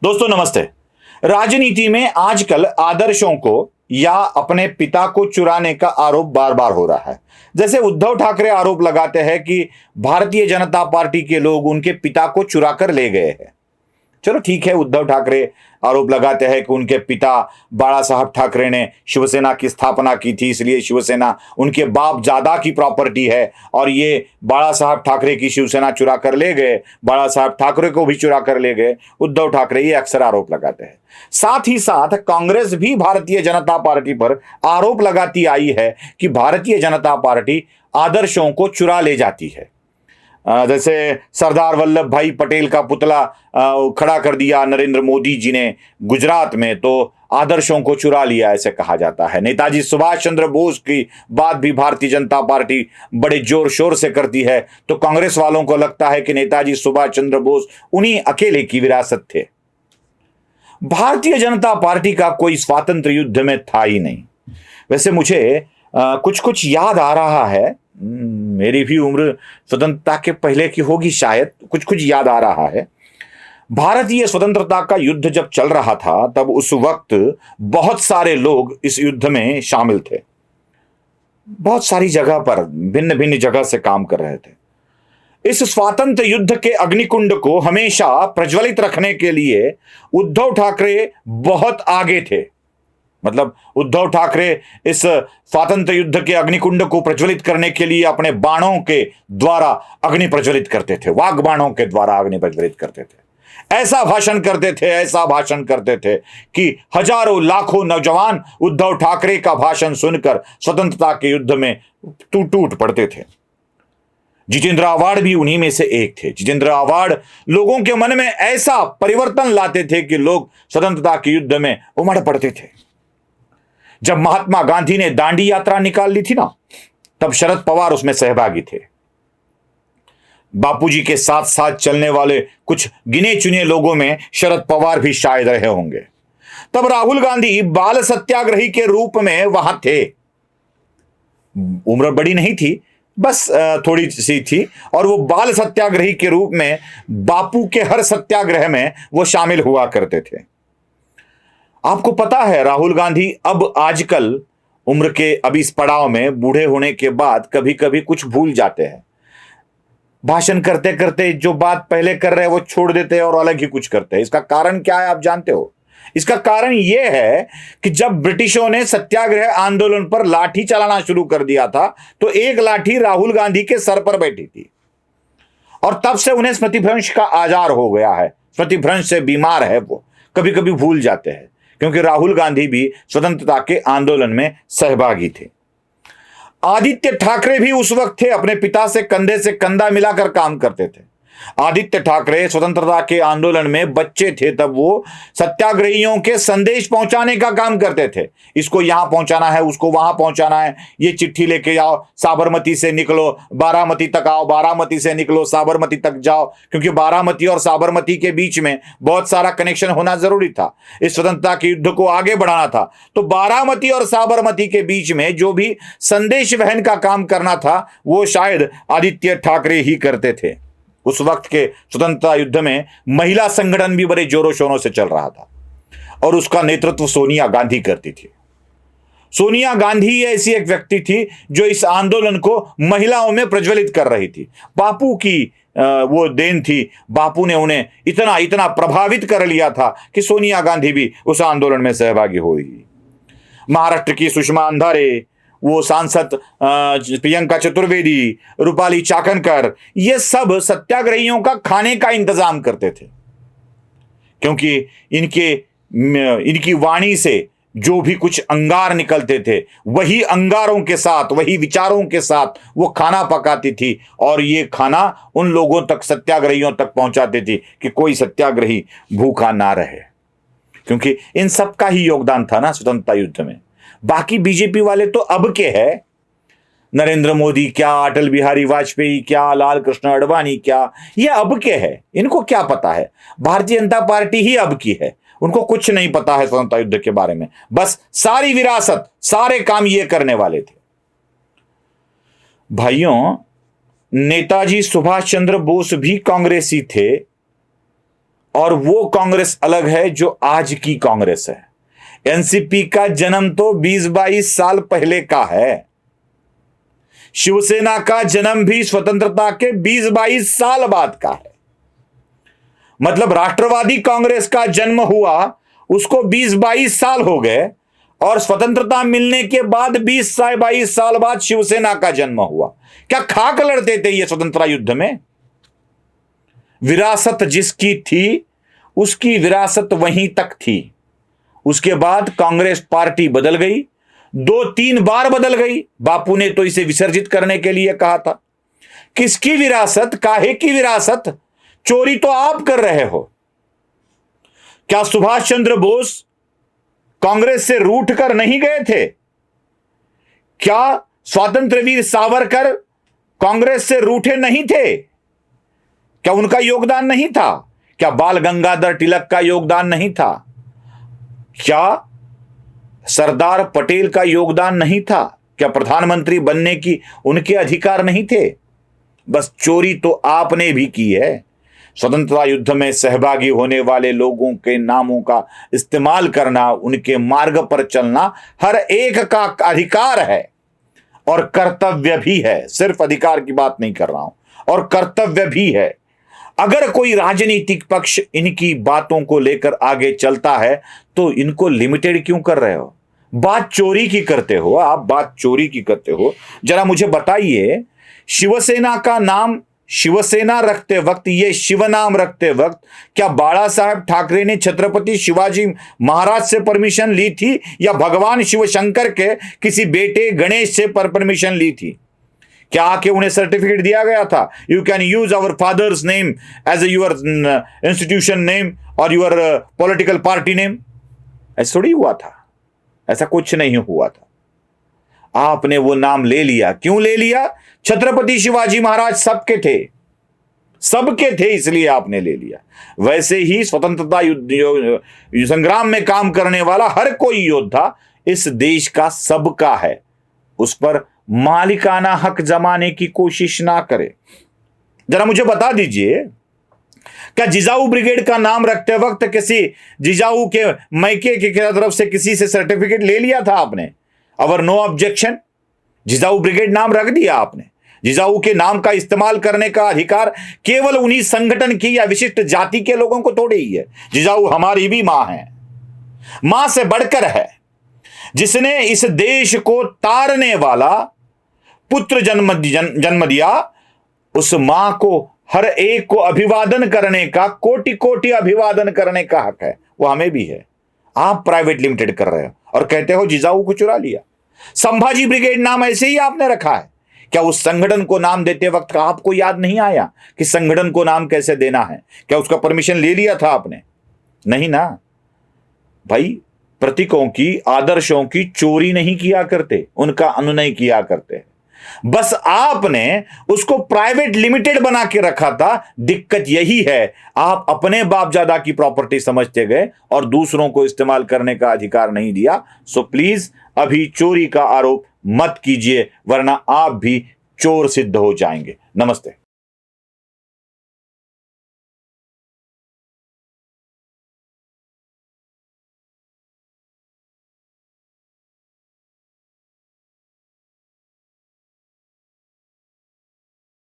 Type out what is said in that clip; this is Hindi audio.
दोस्तों नमस्ते। राजनीति में आजकल आदर्शों को या अपने पिता को चुराने का आरोप बार बार हो रहा है। जैसे उद्धव ठाकरे आरोप लगाते हैं कि भारतीय जनता पार्टी के लोग उनके पिता को चुरा कर ले गए हैं। चलो ठीक है, उद्धव ठाकरे आरोप लगाते हैं कि उनके पिता बाला साहब ठाकरे ने शिवसेना की स्थापना की थी, इसलिए शिवसेना उनके बाप जादा की प्रॉपर्टी है और ये बाला साहब ठाकरे की शिवसेना चुरा कर ले गए, बाला साहब ठाकरे को भी चुरा कर ले गए। उद्धव ठाकरे ये अक्सर आरोप लगाते हैं। साथ ही साथ कांग्रेस भी भारतीय जनता पार्टी पर आरोप लगाती आई है कि भारतीय जनता पार्टी आदर्शों को चुरा ले जाती है। जैसे सरदार वल्लभ भाई पटेल का पुतला खड़ा कर दिया नरेंद्र मोदी जी ने गुजरात में, तो आदर्शों को चुरा लिया ऐसे कहा जाता है। नेताजी सुभाष चंद्र बोस की बात भी भारतीय जनता पार्टी बड़े जोर शोर से करती है, तो कांग्रेस वालों को लगता है कि नेताजी सुभाष चंद्र बोस उन्हीं अकेले की विरासत थे। भारतीय जनता पार्टी का कोई स्वातंत्र युद्ध में था ही नहीं। वैसे मुझे कुछ कुछ याद आ रहा है, मेरी भी उम्र स्वतंत्रता के पहले की होगी शायद, कुछ कुछ याद आ रहा है। भारतीय स्वतंत्रता का युद्ध जब चल रहा था तब उस वक्त बहुत सारे लोग इस युद्ध में शामिल थे। बहुत सारी जगह पर भिन्न भिन्न जगह से काम कर रहे थे। इस स्वातंत्र युद्ध के अग्निकुंड को हमेशा प्रज्वलित रखने के लिए उद्धव ठाकरे बहुत आगे थे। मतलब उद्धव ठाकरे इस स्वातंत्र युद्ध के अग्निकुंड को प्रज्वलित करने के लिए अपने बाणों के द्वारा अग्नि प्रज्वलित करते थे, वाग बाणों के द्वारा अग्नि प्रज्वलित करते थे। ऐसा भाषण करते थे कि हजारों लाखों नौजवान उद्धव ठाकरे का भाषण सुनकर स्वतंत्रता के युद्ध में टूट पड़ते थे। जितेंद्र आव्हाड भी उन्हीं में से एक थे। जितेंद्र आव्हाड लोगों के मन में ऐसा परिवर्तन लाते थे कि लोग स्वतंत्रता के युद्ध में उमड़ पड़ते थे। जब महात्मा गांधी ने दांडी यात्रा निकाल ली थी ना, तब शरद पवार उसमें सहभागी थे। बापूजी के साथ साथ चलने वाले कुछ गिने चुने लोगों में शरद पवार भी शायद रहे होंगे। तब राहुल गांधी बाल सत्याग्रही के रूप में वहां थे। उम्र बड़ी नहीं थी, बस थोड़ी सी थी, और वो बाल सत्याग्रही के रूप में बापू के हर सत्याग्रह में वो शामिल हुआ करते थे। आपको पता है राहुल गांधी अब आजकल उम्र के अब इस पड़ाव में बूढ़े होने के बाद कभी कभी कुछ भूल जाते हैं। भाषण करते करते जो बात पहले कर रहे हैं वो छोड़ देते हैं और अलग ही कुछ करते हैं। इसका कारण क्या है आप जानते हो? इसका कारण यह है कि जब ब्रिटिशों ने सत्याग्रह आंदोलन पर लाठी चलाना शुरू कर दिया था तो एक लाठी राहुल गांधी के सर पर बैठी थी और तब से उन्हें स्मृतिभ्रंश का आजार हो गया है। स्मृतिभ्रंश से बीमार है वो, कभी कभी भूल जाते हैं, क्योंकि राहुल गांधी भी स्वतंत्रता के आंदोलन में सहभागी थे। आदित्य ठाकरे भी उस वक्त थे, अपने पिता से कंधे से कंधा मिलाकर काम करते थे। आदित्य ठाकरे स्वतंत्रता के आंदोलन में बच्चे थे तब वो सत्याग्रहियों के संदेश पहुंचाने का काम करते थे। इसको यहां पहुंचाना है, उसको वहां पहुंचाना है, ये चिट्ठी लेके आओ, साबरमती से निकलो बारामती तक आओ, बारामती से निकलो साबरमती तक जाओ, क्योंकि बारामती और साबरमती के बीच में बहुत सारा कनेक्शन होना जरूरी था। इस स्वतंत्रता के युद्ध को आगे बढ़ाना था, तो बारामती और साबरमती के बीच में जो भी संदेश वहन का काम करना था वो शायद आदित्य ठाकरे ही करते थे। उस वक्त के स्वतंत्रता युद्ध में महिला संगठन भी बड़े जोरों शोरों से चल रहा था और उसका नेतृत्व सोनिया गांधी करती थी। सोनिया गांधी ऐसी एक व्यक्ति थी जो इस आंदोलन को महिलाओं में प्रज्वलित कर रही थी। बापू की वो देन थी, बापू ने उन्हें इतना इतना प्रभावित कर लिया था कि सोनिया गांधी भी उस आंदोलन में सहभागी हुई। महाराष्ट्र की सुषमा अंधारे, वो सांसद प्रियंका चतुर्वेदी, रूपाली चाकणकर, ये सब सत्याग्रहियों का खाने का इंतजाम करते थे, क्योंकि इनकी वाणी से जो भी कुछ अंगार निकलते थे वही अंगारों के साथ, वही विचारों के साथ वो खाना पकाती थी और ये खाना उन लोगों तक, सत्याग्रहियों तक पहुंचाती थी कि कोई सत्याग्रही भूखा ना रहे, क्योंकि इन सब का ही योगदान था ना स्वतंत्रता युद्ध में। बाकी बीजेपी वाले तो अब के हैं, नरेंद्र मोदी क्या, अटल बिहारी वाजपेयी क्या, लाल कृष्ण आडवाणी क्या, ये अब के हैं, इनको क्या पता है? भारतीय जनता पार्टी ही अब की है, उनको कुछ नहीं पता है स्वतंत्रता युद्ध के बारे में। बस सारी विरासत, सारे काम ये करने वाले थे। भाइयों, नेताजी सुभाष चंद्र बोस भी कांग्रेसी थे और वो कांग्रेस अलग है जो आज की कांग्रेस है। एनसीपी का जन्म तो 20-22 साल पहले का है। शिवसेना का जन्म भी स्वतंत्रता के 20-22 साल बाद का है। मतलब राष्ट्रवादी कांग्रेस का जन्म हुआ, उसको 20-22 साल हो गए, और स्वतंत्रता मिलने के बाद 20-22 साल बाद शिवसेना का जन्म हुआ। क्या खाक लड़ते थे ये स्वतंत्रता युद्ध में? विरासत जिसकी थी उसकी विरासत वहीं तक थी। उसके बाद कांग्रेस पार्टी बदल गई, 2-3 बार बदल गई। बापू ने तो इसे विसर्जित करने के लिए कहा था। किसकी विरासत, काहे की विरासत? चोरी तो आप कर रहे हो। क्या सुभाष चंद्र बोस कांग्रेस से रूठ कर नहीं गए थे? क्या स्वातंत्र्यवीर सावरकर कांग्रेस से रूठे नहीं थे? क्या उनका योगदान नहीं था? क्या बाल गंगाधर तिलक का योगदान नहीं था? क्या सरदार पटेल का योगदान नहीं था? क्या प्रधानमंत्री बनने की उनके अधिकार नहीं थे? बस चोरी तो आपने भी की है। स्वतंत्रता युद्ध में सहभागी होने वाले लोगों के नामों का इस्तेमाल करना, उनके मार्ग पर चलना हर एक का अधिकार है और कर्तव्य भी है। सिर्फ अधिकार की बात नहीं कर रहा हूं, और कर्तव्य भी है। अगर कोई राजनीतिक पक्ष इनकी बातों को लेकर आगे चलता है तो इनको लिमिटेड क्यों कर रहे हो? बात चोरी की करते हो आप, बात चोरी की करते हो। जरा मुझे बताइए, शिवसेना का नाम शिवसेना रखते वक्त, ये शिव नाम रखते वक्त, क्या बाला साहेब ठाकरे ने छत्रपति शिवाजी महाराज से परमिशन ली थी या भगवान शिव शंकर के किसी बेटे गणेश से परमिशन ली थी? क्या आके उन्हें सर्टिफिकेट दिया गया था, you can use our father's name as your institution name और योर पॉलिटिकल पार्टी नेम? ऐसा थोड़ी हुआ था, ऐसा कुछ नहीं हुआ था। आपने वो नाम ले लिया। क्यों ले लिया? छत्रपति शिवाजी महाराज सबके थे, सबके थे, इसलिए आपने ले लिया। वैसे ही स्वतंत्रता युद्ध संग्राम में काम करने वाला हर कोई योद्धा इस देश का सबका है। उस पर मालिकाना हक जमाने की कोशिश ना करे। जरा मुझे बता दीजिए, क्या जिजाऊ ब्रिगेड का नाम रखते वक्त किसी जिजाऊ के मैके की तरफ से किसी से सर्टिफिकेट ले लिया था आपने? अवर नो ऑब्जेक्शन, जिजाऊ ब्रिगेड नाम रख दिया आपने। जिजाऊ के नाम का इस्तेमाल करने का अधिकार केवल उन्हीं संगठन की या विशिष्ट जाति के लोगों को थोड़ी ही है। जिजाऊ हमारी भी मां है, मां से बढ़कर है, जिसने इस देश को तारने वाला पुत्र जन्म दिया। उस मां को हर एक को अभिवादन करने का, कोटि कोटि अभिवादन करने का हक है, वो हमें भी है। आप प्राइवेट लिमिटेड कर रहे हो और कहते हो जिजाऊ को चुरा लिया। संभाजी ब्रिगेड नाम ऐसे ही आपने रखा है। क्या उस संगठन को नाम देते वक्त आपको याद नहीं आया कि संगठन को नाम कैसे देना है? क्या उसका परमिशन ले लिया था आपने? नहीं ना भाई। प्रतीकों की, आदर्शों की चोरी नहीं किया करते, उनका अनुनय किया करते। बस आपने उसको प्राइवेट लिमिटेड बना के रखा था। दिक्कत यही है, आप अपने बापजादा की प्रॉपर्टी समझते गए और दूसरों को इस्तेमाल करने का अधिकार नहीं दिया। सो प्लीज अभी चोरी का आरोप मत कीजिए, वरना आप भी चोर सिद्ध हो जाएंगे। नमस्ते।